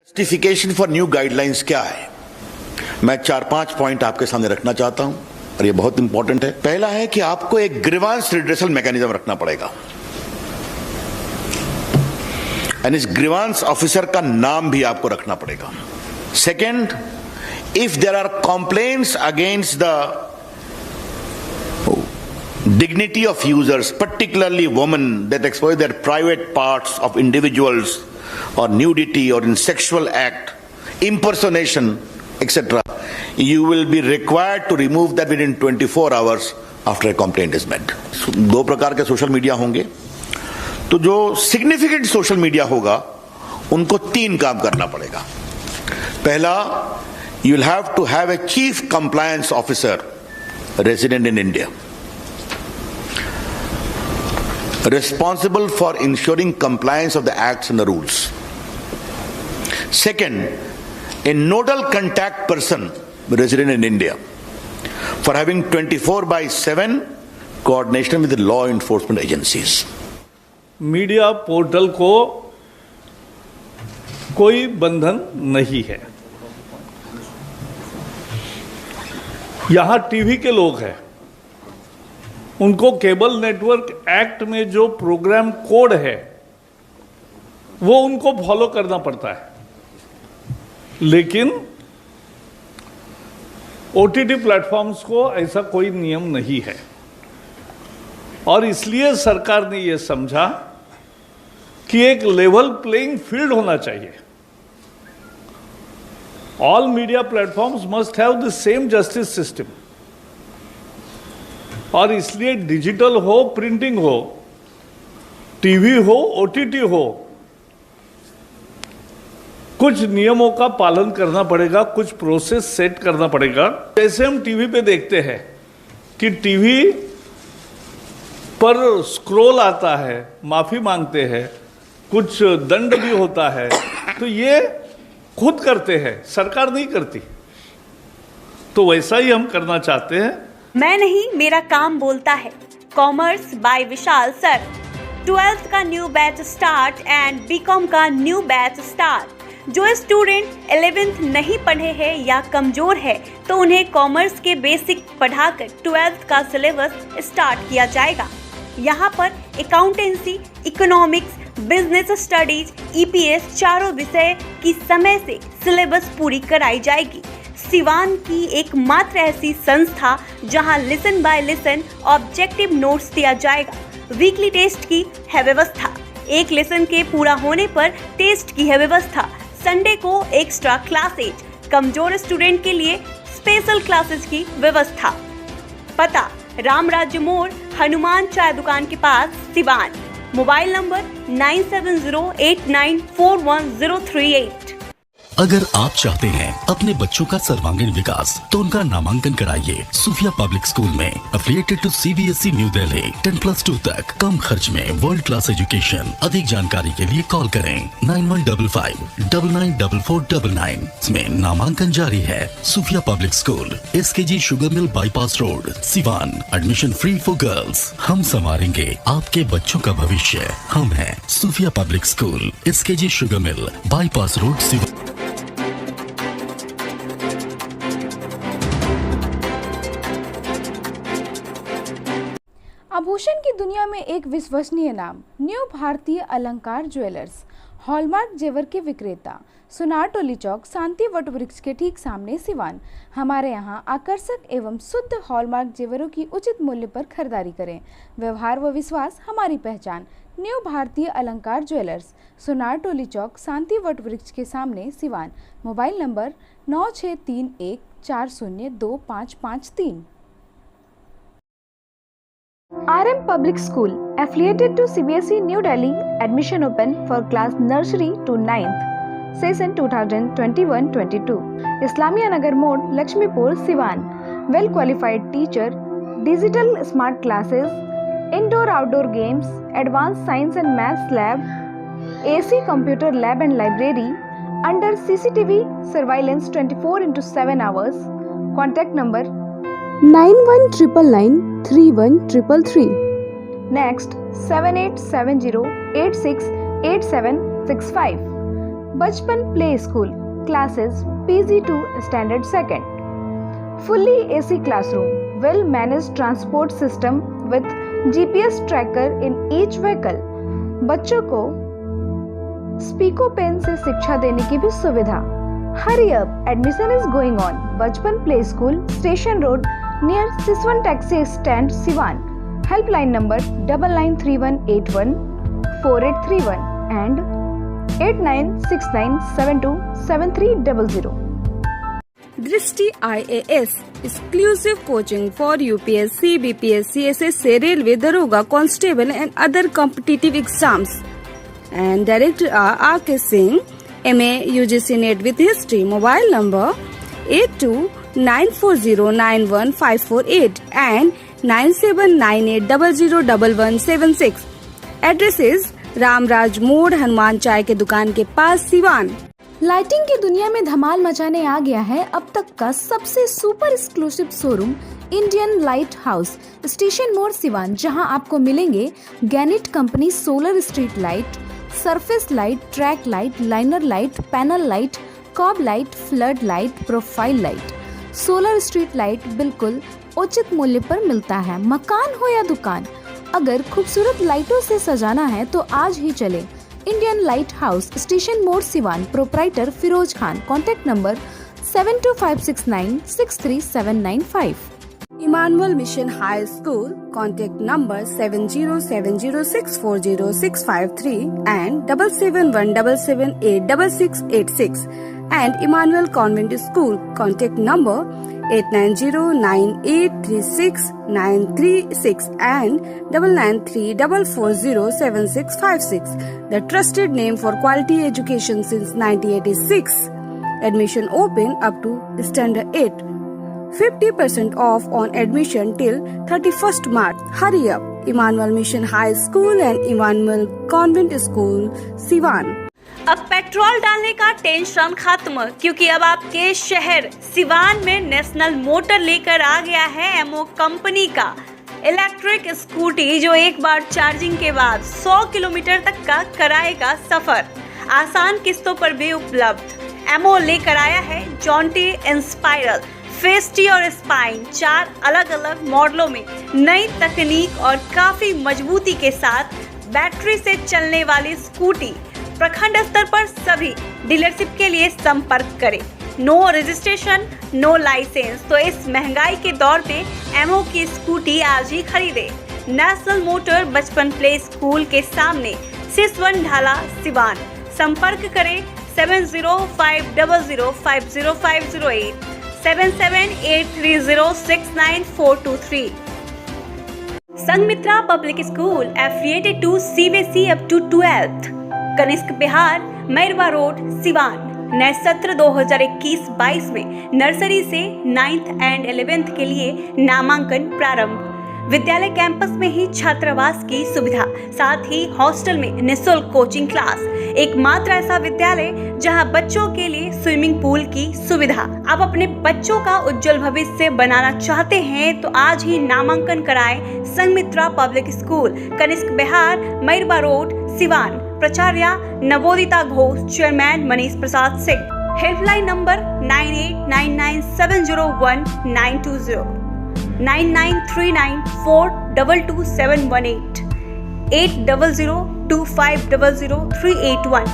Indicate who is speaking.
Speaker 1: Justification for new guidelines क्या है? मैं 4-5 पॉइंट आपके सामने रखना चाहता हूं और ये बहुत इंपॉर्टेंट है। पहला है कि आपको एक ग्रीवांस रिड्रेसल मैकेनिज्म रखना पड़ेगा, यानी इस ग्रीवांस ऑफिसर का नाम भी आपको रखना पड़ेगा। Second, if there are complaints against the dignity of users, particularly women, that expose their private parts of individuals or nudity or in sexual act, impersonation, etc., you will be required to remove that within 24 hours after a complaint is made. दो प्रकार के social media होंगे, तो जो significant social media होगा उनको 3 काम करना पड़ेगा। पहला, you will have to have a chief compliance officer resident in India, responsible for ensuring compliance of the acts and the rules. Second, a nodal contact person resident in India for having 24/7 coordination with the law enforcement agencies.
Speaker 2: Media portal को कोई बंधन नहीं है। यहां TV के लोग हैं, उनको केबल नेटवर्क एक्ट में जो प्रोग्राम कोड है वो उनको फॉलो करना पड़ता है, लेकिन ओटीटी प्लेटफॉर्म्स को ऐसा कोई नियम नहीं है। और इसलिए सरकार ने ये समझा कि एक लेवल प्लेइंग फील्ड होना चाहिए। All media platforms must have the same justice system, और इसलिए डिजिटल हो, प्रिंटिंग हो, टीवी हो, ओटीटी हो, कुछ नियमों का पालन करना पड़ेगा, कुछ प्रोसेस सेट करना पड़ेगा। जैसे हम टीवी पे देखते हैं कि टीवी पर स्क्रॉल आता है, माफी मांगते हैं, कुछ दंड भी होता है, तो ये खुद करते हैं, सरकार नहीं करती। तो वैसा ही हम करना चाहते हैं।
Speaker 3: मैं नहीं, मेरा काम बोलता है। Commerce by Vishal sir. 12th का new batch start and B Com का न्यू बैच स्टार्ट। जो स्टूडेंट 11th नहीं पढ़े हैं या कमजोर है तो उन्हें कॉमर्स के बेसिक पढ़ाकर 12th का सिलेबस स्टार्ट किया जाएगा। यहाँ पर accountancy, economics, business studies, EPS चारों विषय की समय से सिलेबस पूरी कराई जाएगी। सिवान की एकमात्र ऐसी संस्था जहां lesson by lesson objective notes दिया जाएगा। वीकली टेस्ट की है व्यवस्था। एक लेसन के पूरा होने पर टेस्ट की है व्यवस्था। संडे को एक्स्ट्रा क्लासेज, कमजोर स्टूडेंट के लिए स्पेशल क्लासेज की व्यवस्था। पता, राम राज्य मोड़, हनुमान चाय दुकान के पास, सिवान। Mobile number 9708941038।
Speaker 4: अगर आप चाहते हैं अपने बच्चों का सर्वांगीण विकास तो उनका नामांकन कराइए सूफिया पब्लिक स्कूल में, affiliated to CBSE New Delhi. 10+2 तक कम खर्च में वर्ल्ड क्लास एजुकेशन। अधिक जानकारी के लिए कॉल करें 9155994499 में नामांकन जारी है। Sufia public school, SKG sugar mill bypass road, Siwan. Admission free for girls. हम संवारेंगे आपके बच्चों का भविष्य। हम हैं Sufia public school, SKG sugar mill bypass road, Siwan.
Speaker 5: आभूषण की दुनिया में एक विश्वसनीय नाम, न्यू भारतीय अलंकार ज्वेलर्स। हॉलमार्क जेवर के विक्रेता, सुनार टोली चौक, शांति वट वृक्ष के ठीक सामने, सिवान। हमारे यहाँ आकर्षक एवं शुद्ध हॉलमार्क जेवरों की उचित मूल्य पर खरीदारी करें। व्यवहार व विश्वास हमारी पहचान। न्यू भारतीय अलंकार ज्वेलर्स, सुनार टोली चौक, शांति वट वृक्ष के सामने, Siwan. Mobile number 9631402553। RM Public School, affiliated to CBSE New Delhi. Admission open for class nursery to 9th. Session 2021-22. Islamia Nagar Mode, Lakshmipur, Siwan. Well qualified teacher, digital smart classes, indoor-outdoor games, advanced science and maths lab, AC computer lab and library, under CCTV surveillance 24/7 hours. Contact number 9199931333. Next 7870868765. Bachpan Play School, classes PG to Standard 2nd. Fully AC classroom, well-managed transport system with GPS tracker in each vehicle. बच्चों को स्पीको pen से शिक्षा देने की भी सुविधा. Hurry up! Admission is going on. Bachpan Play School, Station Road, near Siswan Taxi Stand, Siwan. Helpline number 993181 4831 and 8969727300.
Speaker 6: Drishti IAS exclusive coaching for UPSC, BPSC, SSC, Railway, Daroga, Constable and other competitive exams. And Director R.K. Singh, MA UGC NET with History. Mobile number 8294091548 and 9798001176. Address is Ramraj मोड़, हनुमान चाय के दुकान के पास, Siwan.
Speaker 5: Lighting की दुनिया में धमाल मचाने आ गया है अब तक का सबसे super exclusive showroom Indian light house, station मोड़, सिवान, जहां आपको मिलेंगे Gannet company solar street light, surface light, track light, liner light, panel light, cob light, flood light, profile light. Solar street light बिल्कुल उचित मूल्य पर मिलता है. मकान हो या दुकान, अगर खूबसूरत लाइटों से सजाना है तो आज ही चले इंडियन लाइट हाउस, स्टेशन मोड़, Siwan. Proprietor Firoz Khan. Contact number 7256963795.
Speaker 6: Emmanuel Mission High School. Contact number 7070640653 and 7717786686. And Emmanuel Convent School. Contact number 8909836936 and 9934407656. The trusted name for quality education since 1986. Admission open up to Standard 8. 50% off on admission till 31st March. Hurry up! Emmanuel Mission High School and Emmanuel Convent School, Siwan.
Speaker 3: अब petrol डालने का tension खत्म, क्योंकि अब आपके शहर सिवान में national motor लेकर आ गया है एमओ कंपनी का इलेक्ट्रिक स्कूटी, जो एक बार चार्जिंग के बाद 100 किलोमीटर तक का कराएगा सफर, आसान किस्तों पर भी उपलब्ध. एमओ लेकर आया है जॉन्टी इंस्पायरल, फेस्टी और स्पाइन, 4 अलग अलग मॉडलों में नई तकनीक और काफी मजबूती के साथ बैटरी से चलने वाली स्कूटी. प्रखंड स्तर पर सभी डीलरशिप के लिए संपर्क करें. No registration, no license. तो इस महंगाई के दौर पे एमओ की स्कूटी आज ही खरीदे. National motor Bachpan play school के सामने, सिसवन ढाला, सिवान. संपर्क करें 7050050508 7783069423. Sanghamitra public school affiliated to CBSE up to 12th. Kanishk Bihar, Mairwa road, Siwan. नए सत्र 2021-22 में नर्सरी से 9th एंड 11th के लिए नामांकन प्रारंभ. विद्यालय कैंपस में ही छात्रावास की सुविधा, साथ ही हॉस्टल में निःशुल्क कोचिंग क्लास. एकमात्र ऐसा विद्यालय जहां बच्चों के लिए स्विमिंग पूल की सुविधा. आप अपने बच्चों का उज्जवल भविष्य बनाना चाहते हैं तो आज ही नामांकन कराएं Sanghamitra public school, Kanishk Bihar, Mairwa road, Siwan. प्राचार्य Navodita Ghosh, chairman Manish Prasad Singh. Helpline number 9899701920 9939422718 80025000381.